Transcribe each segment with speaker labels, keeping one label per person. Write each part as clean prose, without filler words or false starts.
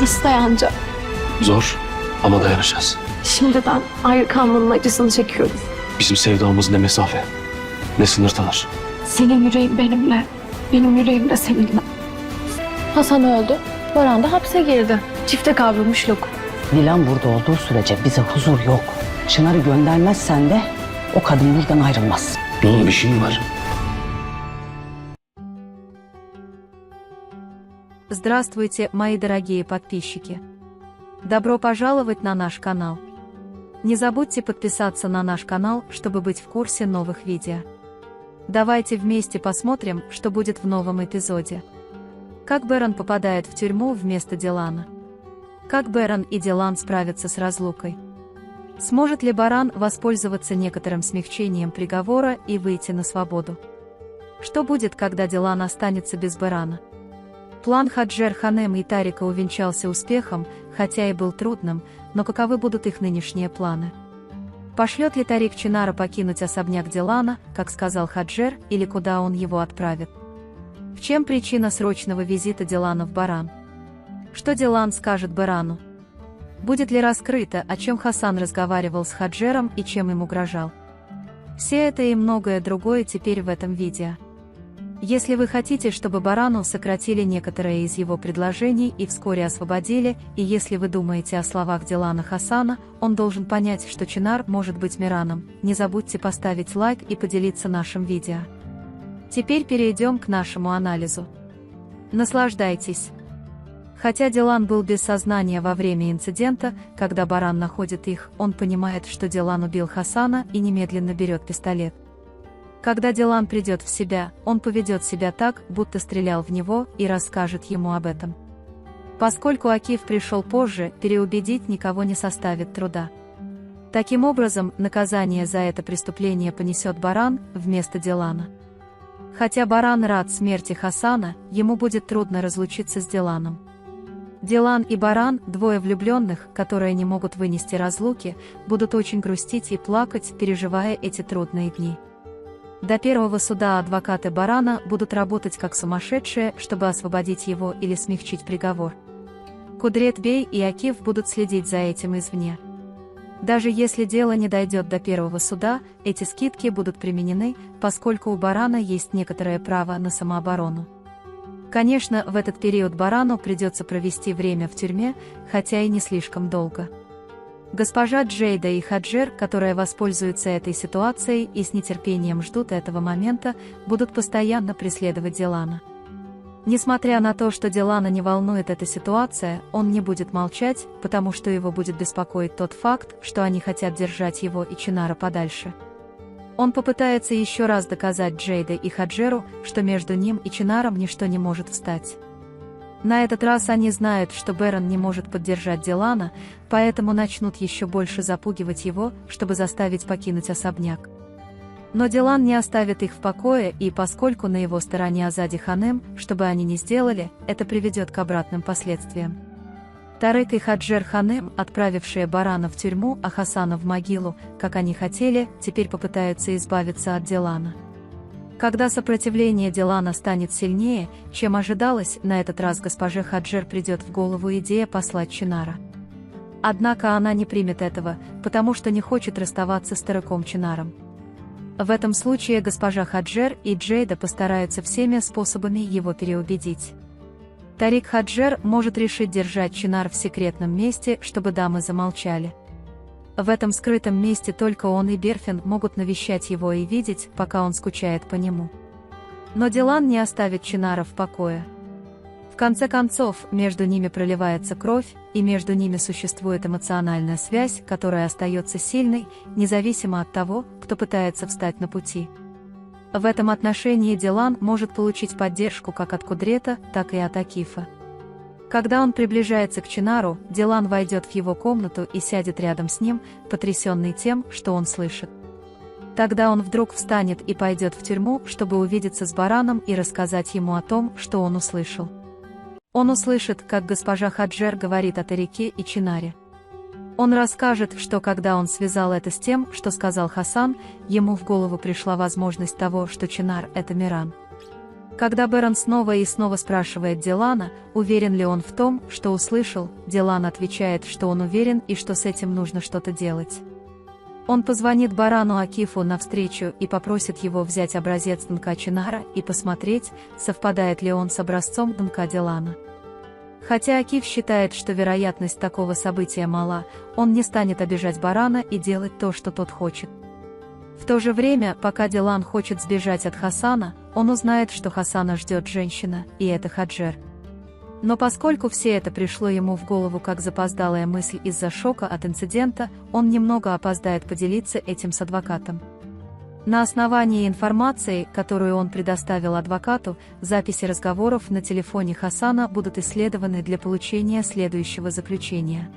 Speaker 1: İste anca.
Speaker 2: Zor ama dayanacağız.
Speaker 1: Şimdiden ayrı kalmanın acısını çekiyoruz.
Speaker 2: Bizim sevdamız ne mesafe, ne sınır tanır.
Speaker 1: Senin yüreğin benimle, benim yüreğim de seninle. Hasan öldü, Baran da hapse girdi. Çifte kavrulmuş lokum.
Speaker 3: Dilan burada olduğu sürece bize huzur yok. Çınar'ı göndermezsen de o kadın buradan ayrılmaz.
Speaker 2: Ne oldu, bir şey mi var?
Speaker 4: Здравствуйте, мои дорогие подписчики! Добро пожаловать на наш канал. Не забудьте подписаться на наш канал, чтобы быть в курсе новых видео. Давайте вместе посмотрим, что будет в новом эпизоде. Как Бэрон попадает в тюрьму вместо Дилана. Как Бэрон и Дилан справятся с разлукой. Сможет ли Баран воспользоваться некоторым смягчением приговора и выйти на свободу? Что будет, когда Дилан останется без Бэрана? План Хаджер Ханем и Тарика увенчался успехом, хотя и был трудным, но каковы будут их нынешние планы? Пошлет ли Тарик Чинара покинуть особняк Дилана, как сказал Хаджер, или куда он его отправит? В чем причина срочного визита Дилана в Баран? Что Дилан скажет Барану? Будет ли раскрыто, о чем Хасан разговаривал с Хаджером и чем им угрожал? Все это и многое другое теперь в этом видео. Если вы хотите, чтобы Барану сократили некоторые из его предложений и вскоре освободили, и если вы думаете о словах Дилана Хасана, он должен понять, что Чинар может быть Мираном, не забудьте поставить лайк и поделиться нашим видео. Теперь перейдем к нашему анализу. Наслаждайтесь! Хотя Дилан был без сознания во время инцидента, когда Баран находит их, он понимает, что Дилан убил Хасана и немедленно берет пистолет. Когда Дилан придет в себя, он поведет себя так, будто стрелял в него, и расскажет ему об этом. Поскольку Акиф пришел позже, переубедить никого не составит труда. Таким образом, наказание за это преступление понесет Баран вместо Дилана. Хотя Баран рад смерти Хасана, ему будет трудно разлучиться с Диланом. Дилан и Баран, двое влюбленных, которые не могут вынести разлуки, будут очень грустить и плакать, переживая эти трудные дни. До первого суда адвокаты Барана будут работать как сумасшедшие, чтобы освободить его или смягчить приговор. Кудрет Бей и Акиф будут следить за этим извне. Даже если дело не дойдет до первого суда, эти скидки будут применены, поскольку у Барана есть некоторое право на самооборону. Конечно, в этот период Барану придется провести время в тюрьме, хотя и не слишком долго. Госпожа Джейда и Хаджер, которые воспользуются этой ситуацией и с нетерпением ждут этого момента, будут постоянно преследовать Дилана. Несмотря на то, что Дилана не волнует эта ситуация, он не будет молчать, потому что его будет беспокоить тот факт, что они хотят держать его и Чинара подальше. Он попытается еще раз доказать Джейде и Хаджеру, что между ним и Чинаром ничто не может встать. На этот раз они знают, что Бэрон не может поддержать Дилана, поэтому начнут еще больше запугивать его, чтобы заставить покинуть особняк. Но Дилан не оставит их в покое, и поскольку на его стороне Азади Ханем, чтобы они не сделали, это приведет к обратным последствиям. Тарик и Хаджер Ханем, отправившие Барана в тюрьму, а Хасана в могилу, как они хотели, теперь попытаются избавиться от Дилана. Когда сопротивление Дилана станет сильнее, чем ожидалось, на этот раз госпоже Хаджер придет в голову идея послать Чинара. Однако она не примет этого, потому что не хочет расставаться с стариком Чинаром. В этом случае госпожа Хаджер и Джейда постараются всеми способами его переубедить. Тарик Хаджер может решить держать Чинар в секретном месте, чтобы дамы замолчали. В этом скрытом месте только он и Берфин могут навещать его и видеть, пока он скучает по нему. Но Дилан не оставит Чинара в покое. В конце концов, между ними проливается кровь, и между ними существует эмоциональная связь, которая остается сильной, независимо от того, кто пытается встать на пути. В этом отношении Дилан может получить поддержку как от Кудрета, так и от Акифа. Когда он приближается к Чинару, Дилан войдет в его комнату и сядет рядом с ним, потрясенный тем, что он слышит. Тогда он вдруг встанет и пойдет в тюрьму, чтобы увидеться с Бараном и рассказать ему о том, что он услышал. Он услышит, как госпожа Хаджер говорит о Тарике и Чинаре. Он расскажет, что когда он связал это с тем, что сказал Хасан, ему в голову пришла возможность того, что Чинар — это Миран. Когда Бэрон снова и снова спрашивает Дилана, уверен ли он в том, что услышал, Дилан отвечает, что он уверен и что с этим нужно что-то делать. Он позвонит Барану Акифу навстречу и попросит его взять образец ДНК Чинара и посмотреть, совпадает ли он с образцом ДНК Дилана. Хотя Акиф считает, что вероятность такого события мала, он не станет обижать Барана и делать то, что тот хочет. В то же время, пока Дилан хочет сбежать от Хасана, он узнает, что Хасана ждет женщина, и это Хаджер. Но поскольку все это пришло ему в голову как запоздалая мысль из-за шока от инцидента, он немного опоздает поделиться этим с адвокатом. На основании информации, которую он предоставил адвокату, записи разговоров на телефоне Хасана будут исследованы для получения следующего заключения.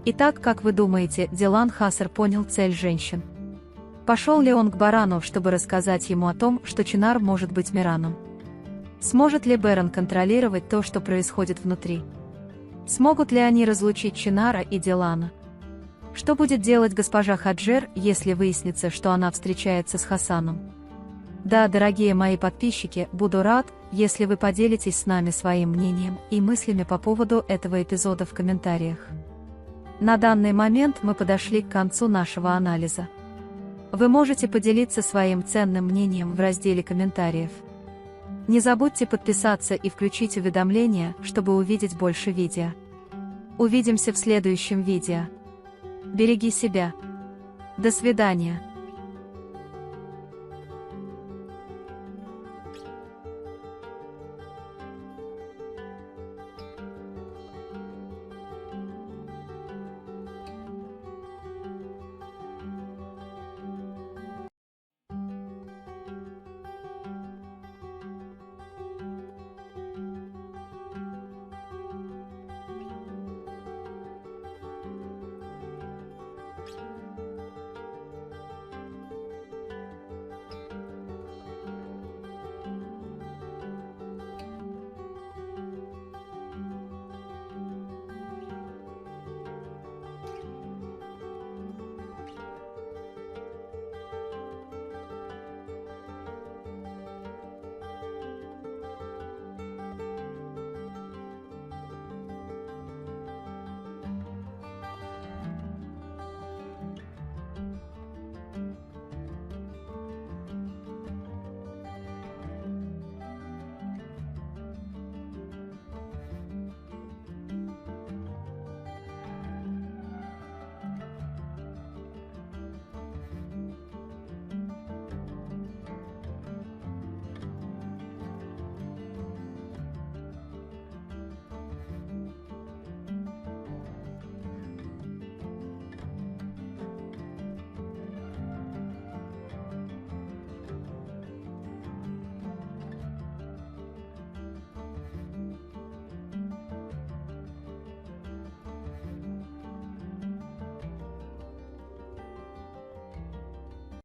Speaker 4: Итак, как вы думаете, Дилан Хасер понял цель женщин? Пошел ли он к Барану, чтобы рассказать ему о том, что Чинар может быть Мираном? Сможет ли Бэрон контролировать то, что происходит внутри? Смогут ли они разлучить Чинара и Дилана? Что будет делать госпожа Хаджер, если выяснится, что она встречается с Хасаном? Да, дорогие мои подписчики, буду рад, если вы поделитесь с нами своим мнением и мыслями по поводу этого эпизода в комментариях. На данный момент мы подошли к концу нашего анализа. Вы можете поделиться своим ценным мнением в разделе комментариев. Не забудьте подписаться и включить уведомления, чтобы увидеть больше видео. Увидимся в следующем видео. Береги себя. До свидания.